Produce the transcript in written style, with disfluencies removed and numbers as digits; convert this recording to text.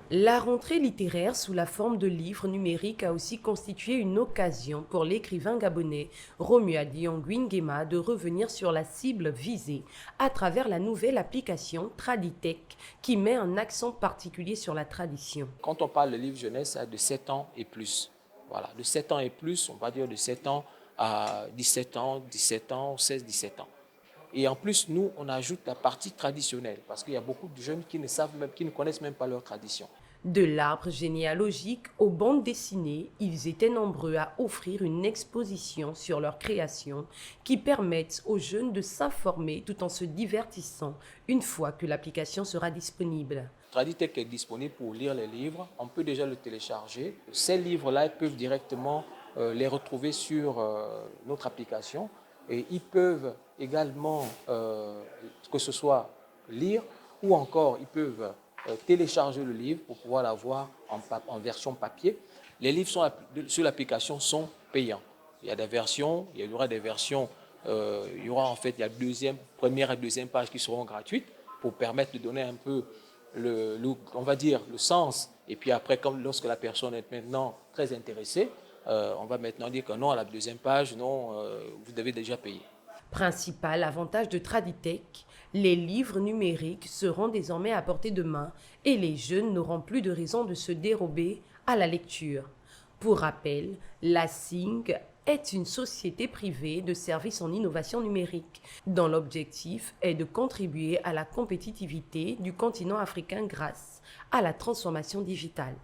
La rentrée littéraire sous la forme de livres numériques a aussi constitué une occasion pour l'écrivain gabonais Romuald Nguyen de revenir sur la cible visée à travers la nouvelle application Traditech qui met un accent particulier sur la tradition. Quand on parle de livre jeunesse, c'est de 7 ans et plus. Voilà, de 7 ans et plus, on va dire de 7 ans à 17 ans, 17 ans, 16, 17 ans. Et en plus, nous, on ajoute la partie traditionnelle parce qu'il y a beaucoup de jeunes qui ne savent même, qui ne connaissent même pas leur tradition. De l'arbre généalogique aux bandes dessinées, ils étaient nombreux à offrir une exposition sur leurs créations qui permettent aux jeunes de s'informer tout en se divertissant une fois que l'application sera disponible. Traditech est disponible pour lire les livres. On peut déjà le télécharger. Ces livres-là, ils peuvent directement les retrouver sur notre application et ils peuvent également, que ce soit lire ou encore ils peuvent télécharger le livre pour pouvoir l'avoir en version papier. Les livres sur l'application sont payants. Il y a des versions, il y aura des versions, il y aura en fait il y a première et deuxième page qui seront gratuites pour permettre de donner un peu on va dire le sens. Et puis après, comme lorsque la personne est maintenant très intéressée, on va maintenant dire que non, à la deuxième page, non, vous devez déjà payer. Principal avantage de Traditech, les livres numériques seront désormais à portée de main et les jeunes n'auront plus de raison de se dérober à la lecture. Pour rappel, la SING est une société privée de services en innovation numérique dont l'objectif est de contribuer à la compétitivité du continent africain grâce à la transformation digitale.